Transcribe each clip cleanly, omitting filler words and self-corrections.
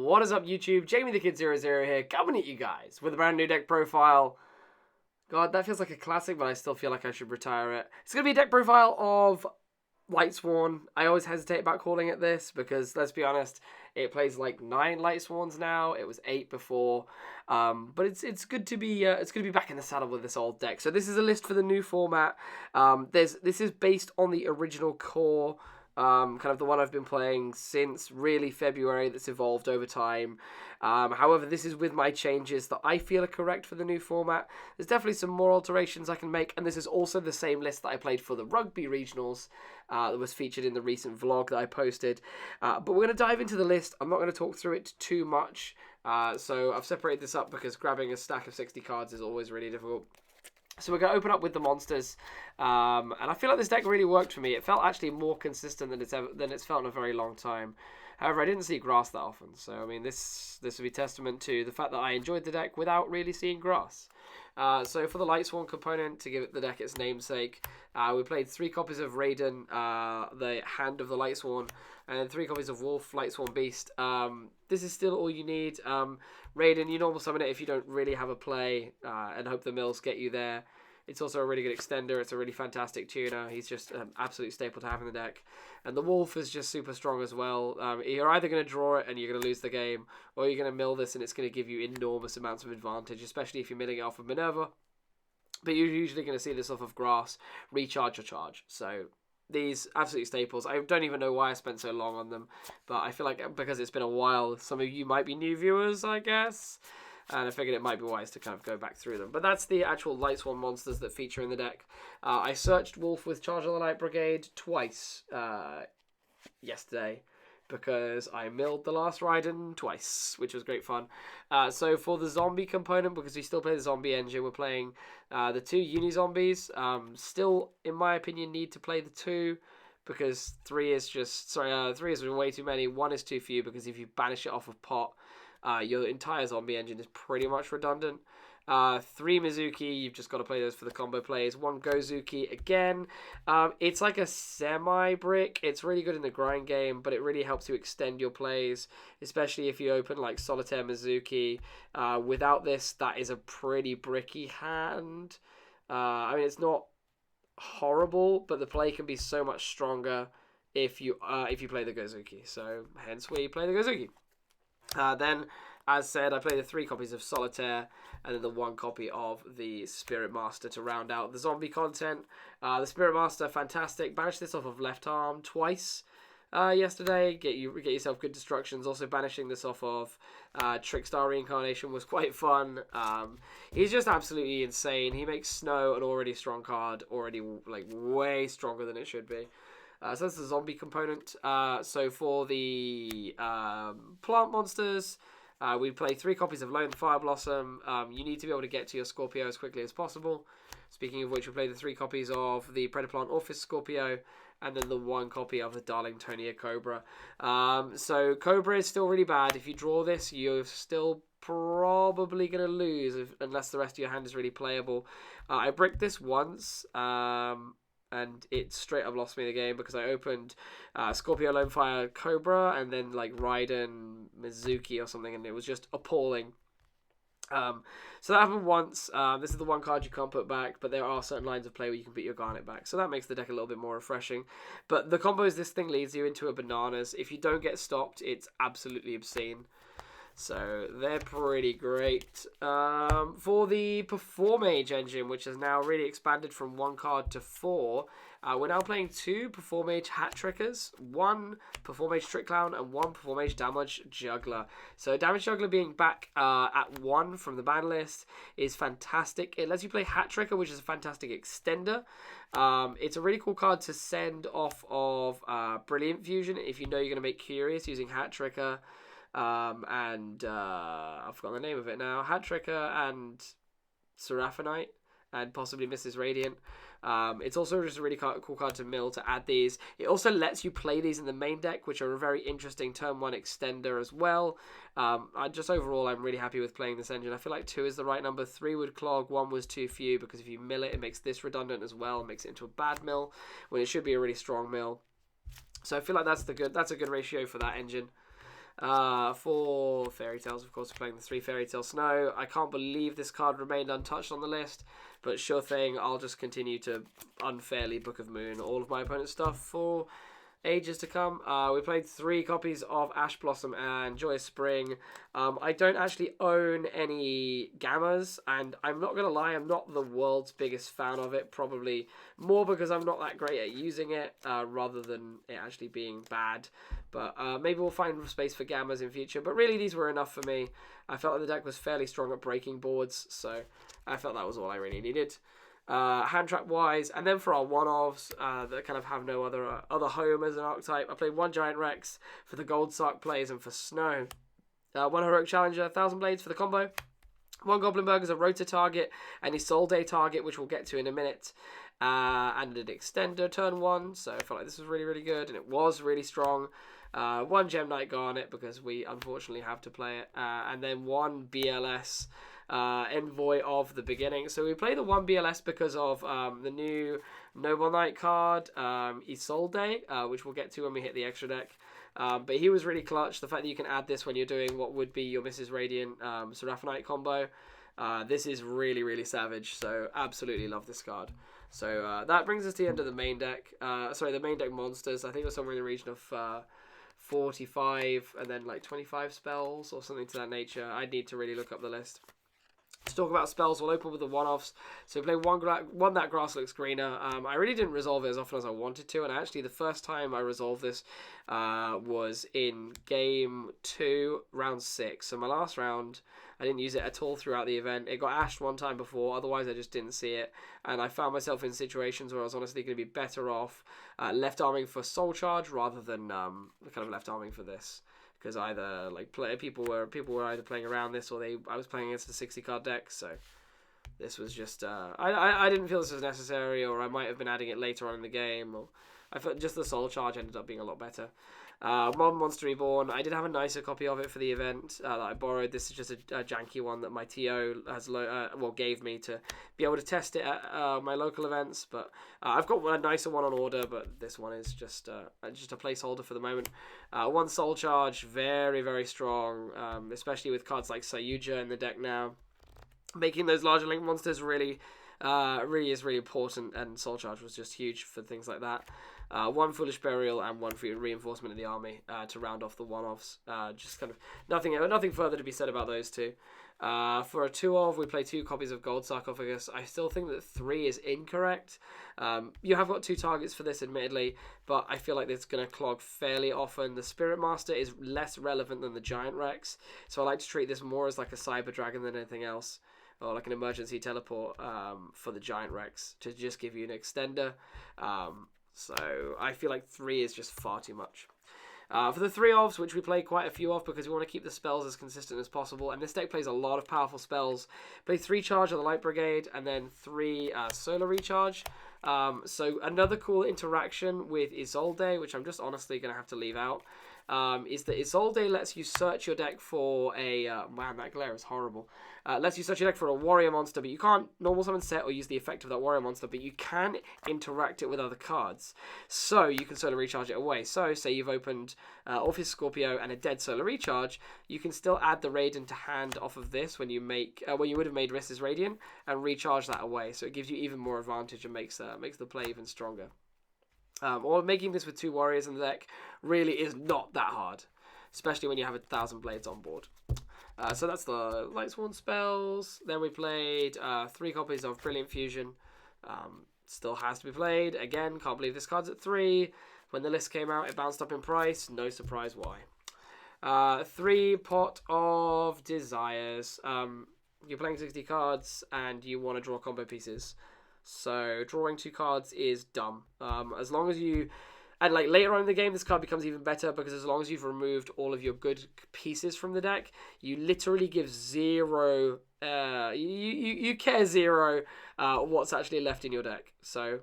What is up, YouTube? Jamie the Kid 00 here, coming at you guys with a brand new deck profile. God, that feels like a classic, but I still feel like I should retire it. It's going to be a deck profile of Lightsworn. I always hesitate about calling it this because, let's be honest, it plays like 9 Lightsworns now. It was 8 before, but it's good to be back in the saddle with this old deck. So this is a list for the new format. This is based on the original core. Kind of the one I've been playing since really February, that's evolved over time. However, this is with my changes that I feel are correct for the new format. There's definitely some more alterations I can make, and this is also the same list that I played for the Rugby Regionals that was featured in the recent vlog that I posted. But we're going to dive into the list. I'm not going to talk through it too much, so I've separated this up because grabbing a stack of 60 cards is always really difficult. So we're going to open up with the monsters, and I feel like this deck really worked for me. It felt actually more consistent than it's felt in a very long time. However, I didn't see grass that often, so I mean this would be testament to the fact that I enjoyed the deck without really seeing grass. So for the Lightsworn component, to give the deck its namesake, we played 3 copies of Raiden, the Hand of the Lightsworn, and then 3 copies of Wulf, Lightsworn Beast. This is still all you need. Raiden, you normal summon it if you don't really have a play, and hope the mills get you there. It's also a really good extender. It's a really fantastic tuner. He's just an absolute staple to have in the deck. And the Wulf is just super strong as well. You're either going to draw it and you're going to lose the game, or you're going to mill this and it's going to give you enormous amounts of advantage, especially if you're milling it off of Minerva. But you're usually going to see this off of grass, recharge or charge. So these absolutely staples. I don't even know why I spent so long on them, but I feel like because it's been a while, some of you might be new viewers, I guess. And I figured it might be wise to kind of go back through them. But that's the actual Lightsworn monsters that feature in the deck. I searched Wulf with Charge of the Light Brigade twice yesterday because I milled the last Raiden twice, which was great fun. So for the zombie component, because we still play the zombie engine, we're playing the 2 Uni-Zombies. Still, in my opinion, need to play the 2 because 3 is just... Sorry, 3 is way too many. 1 is too few because if you banish it off of pot, your entire zombie engine is pretty much redundant. 3 Mezuki, you've just got to play those for the combo plays. 1 Gozuki, again, it's like a semi-brick. It's really good in the grind game, but it really helps you extend your plays, especially if you open like Solitaire Mezuki. Without this, that is a pretty bricky hand. I mean, it's not horrible, but the play can be so much stronger if you play the Gozuki. So hence we play the Gozuki. Then, as said, I played the 3 copies of Solitaire and then the 1 copy of the Spiritmaster to round out the zombie content. The Spiritmaster, fantastic. Banished this off of left arm twice yesterday. Get yourself good destructions. Also banishing this off of Trickstar Reincarnation was quite fun. He's just absolutely insane. He makes Snow an already strong card, already like way stronger than it should be. So that's the zombie component. So for the plant monsters, we play 3 copies of Lonefire Blossom. You need to be able to get to your Scorpio as quickly as possible. Speaking of which, we play the 3 copies of the Predaplant Orphys Scorpio, and then the 1 copy of the Darlingtonia Cobra. So Cobra is still really bad. If you draw this, you're still probably going to lose unless the rest of your hand is really playable. I bricked this once. And it straight up lost me the game because I opened Scorpio, Lonefire, Cobra, and then like Raiden, Mezuki or something, and it was just appalling. So that happened once. This is the 1 card you can't put back, but there are certain lines of play where you can put your Garnet back, so that makes the deck a little bit more refreshing. But the combos this thing leads you into are bananas. If you don't get stopped, it's absolutely obscene. So they're pretty great. For the Performage engine, which has now really expanded from 1 card to 4, we're now playing 2 Performage Hat Trickers, 1 Performage Trick Clown, and 1 Performage Damage Juggler. So Damage Juggler being back at 1 from the ban list is fantastic. It lets you play Hat Tricker, which is a fantastic extender. It's a really cool card to send off of Brilliant Fusion if you know you're going to make Curious using Hat Tricker. And I've forgotten the name of it now. Hat Tricker and Seraphinite and possibly Mrs. Radiant. It's also just a really cool card to mill to add these. It also lets you play these in the main deck, which are a very interesting turn 1 extender as well. Overall, I'm really happy with playing this engine. I feel like 2 is the right number. 3 would clog, 1 was too few because if you mill it, it makes this redundant as well. It makes it into a bad mill when it should be a really strong mill. So I feel like that's a good ratio for that engine. For Fairy Tales, of course, we're playing the 3 Fairy Tale Snow. I can't believe this card remained untouched on the list, but sure thing, I'll just continue to unfairly Book of Moon all of my opponent's stuff for ages to come. We played 3 copies of Ash Blossom and Joyous Spring. I don't actually own any Gammas, and I'm not going to lie, I'm not the world's biggest fan of it, probably more because I'm not that great at using it, rather than it actually being bad. But maybe we'll find space for Gammas in future, but really these were enough for me. I felt like the deck was fairly strong at breaking boards, so I felt that was all I really needed. Hand trap wise, and then for our one-offs that kind of have no other home as an archetype, I played 1 Giant Rex for the Gold Sarc plays and for Snow. 1 Heroic Challenger, 1000 Blades for the combo. 1 Goblindbergh as a Rota target, and a Soul Day target, which we'll get to in a minute. And an Extender turn 1, so I felt like this was really, really good, and it was really strong. 1 Gem Knight Garnet, because we unfortunately have to play it. And then 1 BLS Envoy of the beginning. So we play the 1 BLS because of the new Noble Knight card, Isolde, which we'll get to when we hit the extra deck. But he was really clutch. The fact that you can add this when you're doing what would be your Mrs. Radiant Seraphonite combo. This is really, really savage. So absolutely love this card. So that brings us to the end of the main deck. The main deck monsters. I think it was somewhere in the region of 45 and then like 25 spells or something to that nature. I'd need to really look up the list. To talk about spells, we'll open with the one-offs. So we play one That Grass Looks Greener. I really didn't resolve it as often as I wanted to, and actually the first time I resolved this was in game 2, round 6. So my last round, I didn't use it at all throughout the event. It got ashed one time before, otherwise I just didn't see it, and I found myself in situations where I was honestly going to be better off left arming for Soul Charge rather than kind of left arming for this. Because either like people were either playing around this or I was playing against a 60 card deck, so this was just I didn't feel this was necessary, or I might have been adding it later on in the game, or I felt just the Soul Charge ended up being a lot better. Monster Reborn, I did have a nicer copy of it for the event that I borrowed. This is just a janky one that my TO has gave me to be able to test it at my local events, but I've got a nicer one on order, but this one is just a placeholder for the moment. 1 Soul Charge, very, very strong, especially with cards like Sayuja in the deck now. Making those larger link monsters really is really important, and Soul Charge was just huge for things like that. 1 Foolish Burial and 1 Reinforcement of the army to round off the one-offs. Just kind of nothing further to be said about those two. For a 2-of, we play 2 copies of Gold Sarcophagus. I still think that 3 is incorrect. You have got 2 targets for this, admittedly, but I feel like it's going to clog fairly often. The Spiritmaster is less relevant than the Giant Rex, so I like to treat this more as like a Cyber Dragon than anything else, or like an emergency teleport for the Giant Rex to just give you an extender. So I feel like 3 is just far too much. For the 3-ofs, which we play quite a few of because we want to keep the spells as consistent as possible, and this deck plays a lot of powerful spells. Play 3 Charge of the Light Brigade, and then 3 Solar Recharge. So another cool interaction with Isolde, which I'm just honestly going to have to leave out, is that Isolde lets you search your deck for a... man, that glare is horrible. Lets you search your deck for a warrior monster, but you can't normal summon set or use the effect of that warrior monster, but you can interact it with other cards. So you can Solar Recharge it away. So say you've opened Orphys, Scorpio, and a dead Solar Recharge, you can still add the Raiden to hand off of this when you make when you would have made Mrs. Radiant and recharge that away. So it gives you even more advantage and makes the play even stronger. Or making this with 2 warriors in the deck really is not that hard, especially when you have 1,000 blades on board. So that's the Lightsworn spells. Then we played 3 copies of Brilliant Fusion. Still has to be played. Again, can't believe this card's at 3. When the list came out, it bounced up in price. No surprise why. 3 Pot of Desires. You're playing 60 cards and you want to draw combo pieces. So drawing 2 cards is dumb. As long as you... And like later on in the game, this card becomes even better because as long as you've removed all of your good pieces from the deck, you literally give 0... you care 0 what's actually left in your deck. So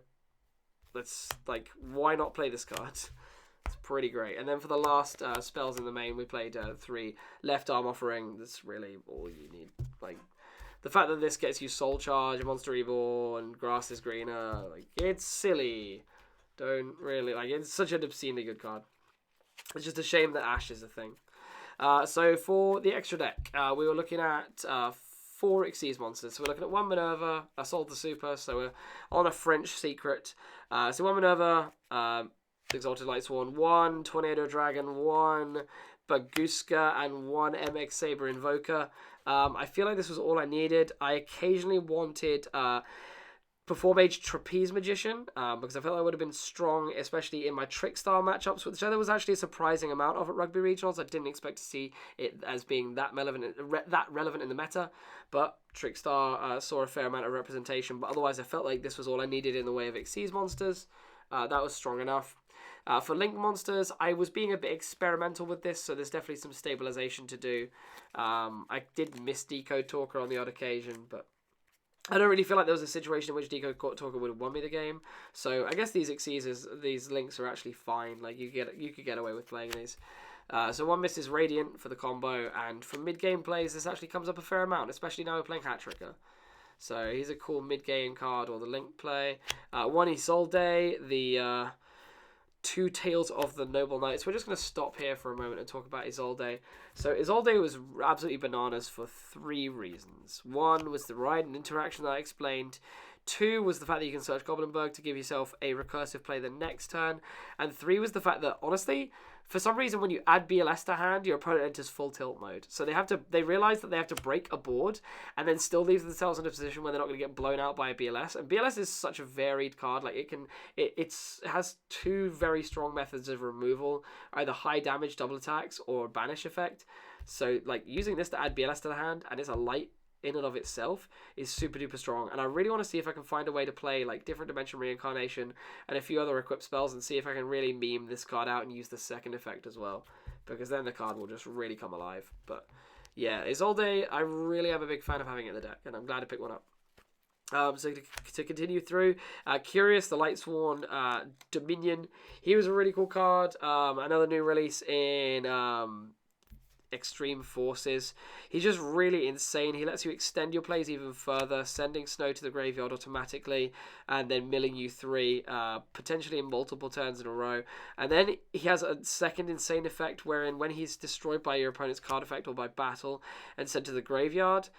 let's like, why not play this card? It's pretty great. And then for the last spells in the main, we played 3 Left Arm Offering. That's really all you need. Like, the fact that this gets you Soul Charge, Monster Reborn, Grass is Greener, like, it's silly. Don't really, like, it's such an obscenely good card. It's just a shame that Ash is a thing. So for the extra deck, we were looking at 4 Xyz monsters. So we're looking at 1 Minerva, a Soul the Super, so we're on a French secret. So 1 Minerva, Exalted Lightsworn, 1 Tornado Dragon, 1 Baguska, and 1 MX Saber Invoker. I feel like this was all I needed. I occasionally wanted Performage Trapeze Magician, because I felt I would have been strong, especially in my trick style matchups, which there was actually a surprising amount of at Rugby Regionals. I didn't expect to see it as being that relevant in the meta, but Trickstar saw a fair amount of representation. But otherwise, I felt like this was all I needed in the way of Xyz monsters. That was strong enough. For Link monsters, I was being a bit experimental with this, so there's definitely some stabilization to do. I did miss Decode Talker on the odd occasion, but I don't really feel like there was a situation in which Decode Talker would have won me the game. So I guess these these links are actually fine. Like you could get away with playing these. So 1 Miss is Radiant for the combo, and for mid-game plays, this actually comes up a fair amount, especially now we're playing Hat Tricker. So he's a cool mid-game card, or the link play. 1 Isolde, the 2 Tales of the Noble Knights. We're just going to stop here for a moment and talk about Isolde. So Isolde was absolutely bananas for 3 reasons. 1 was the Raiden interaction that I explained. 2 was the fact that you can search Goblindbergh to give yourself a recursive play the next turn. And 3 was the fact that, honestly, for some reason, when you add BLS to hand, your opponent enters full tilt mode. So they realize that they have to break a board and then still leave themselves in a position where they're not going to get blown out by a BLS. And BLS is such a varied card. Like it has 2 very strong methods of removal, either high damage double attacks or banish effect. So like using this to add BLS to the hand, and it's a light in and of itself, is super duper strong. And I really want to see if I can find a way to play like different dimension reincarnation and a few other equipped spells and see if I can really meme this card out and use the second effect as well, because then the card will just really come alive. But yeah, Isolde, I really am a big fan of having it in the deck, and I'm glad to pick one up. So to continue through, Curious, the Lightsworn Dominion, he was a really cool card. Another new release in Extreme Forces. He's just really insane. He lets you extend your plays even further, sending Snow to the graveyard automatically and then milling you 3, potentially in multiple turns in a row. And then he has a second insane effect wherein when he's destroyed by your opponent's card effect or by battle and sent to the graveyard,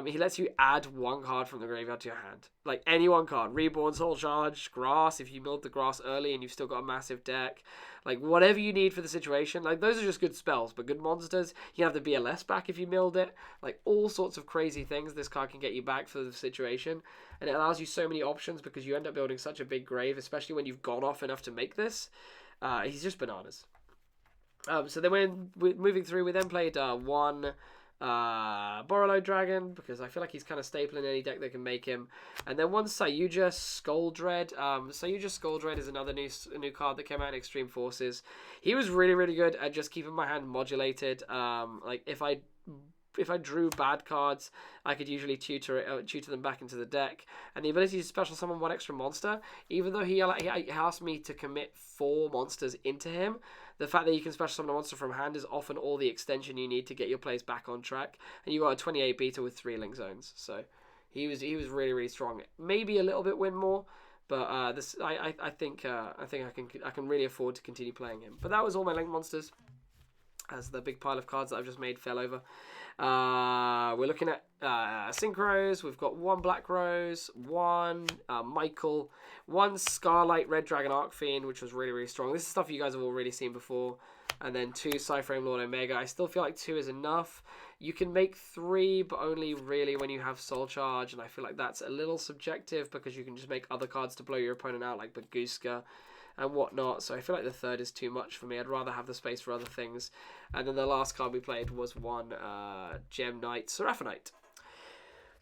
he lets you add 1 card from the graveyard to your hand. Like any 1 card. Reborn, Soul Charge, Grass, if you milled the Grass early and you've still got a massive deck. Like whatever you need for the situation. Like those are just good spells, but good monsters. You have the BLS back if you milled it. Like all sorts of crazy things this card can get you back for the situation. And it allows you so many options because you end up building such a big grave, especially when you've gone off enough to make this. He's just bananas. So then when we're moving through, we then played 1... Borrello Dragon, because I feel like he's kind of staple in any deck that can make him. And then 1 Sayuja Skuldread. Sayuja Skuldread is another new card that came out in Extreme Forces. He was really, really good at just keeping my hand modulated. Like if I drew bad cards, I could usually tutor them back into the deck. And the ability to special summon 1 extra monster, even though he asked me to commit 4 monsters into him, the fact that you can special summon a monster from hand is often all the extension you need to get your plays back on track. And you got a 28 beta with 3 link zones, so he was really, really strong. Maybe a little bit win more, but I think I can really afford to continue playing him. But that was all my link monsters, as the big pile of cards that I've just made fell over. We're looking at Synchros. We've got 1 Black Rose, 1 Michael, 1 Scarlight Red Dragon Arcfiend, which was really, really strong. This is stuff you guys have already seen before. And then 2 psy-frame Lord Omega. I still feel like 2 is enough. You can make 3, but only really when you have Soul Charge, and I feel like that's a little subjective because you can just make other cards to blow your opponent out, like Baguska and whatnot. So I feel like the 3rd is too much for me. I'd rather have the space for other things. And then the last card we played was 1 Gem Knight Seraphonite.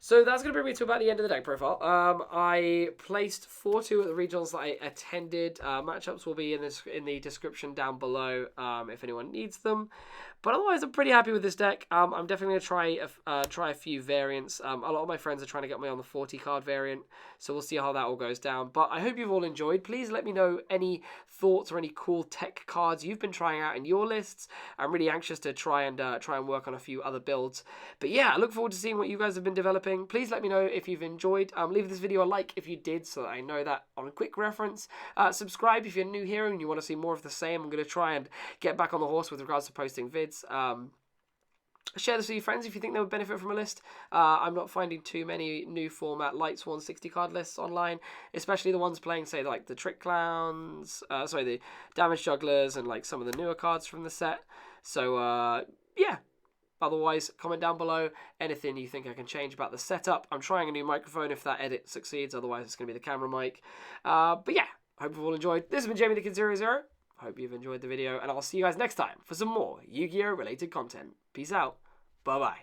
So that's going to bring me to about the end of the deck profile. I placed 4-2 at the regionals that I attended. Matchups will be in the description down below if anyone needs them. But otherwise, I'm pretty happy with this deck. I'm definitely going to try a few variants. A lot of my friends are trying to get me on the 40 card variant, so we'll see how that all goes down. But I hope you've all enjoyed. Please let me know any thoughts or any cool tech cards you've been trying out in your lists. I'm really anxious to try and work on a few other builds. But yeah, I look forward to seeing what you guys have been developing. Please let me know if you've enjoyed. Leave this video a like if you did, so that I know that on a quick reference. Subscribe if you're new here and you want to see more of the same. I'm going to try and get back on the horse with regards to posting vids. kids. Share this with your friends if you think they would benefit from a list. I'm not finding too many new format Lightsworn 60 card lists online, especially the ones playing, say, like the Trick Clowns, the Damage Jugglers, and like some of the newer cards from the set. So, yeah. Otherwise, comment down below anything you think I can change about the setup. I'm trying a new microphone if that edit succeeds, otherwise it's going to be the camera mic. But yeah, hope you've all enjoyed. This has been Jamie the Kid 00. Hope you've enjoyed the video, and I'll see you guys next time for some more Yu-Gi-Oh! Related content. Peace out. Bye-bye.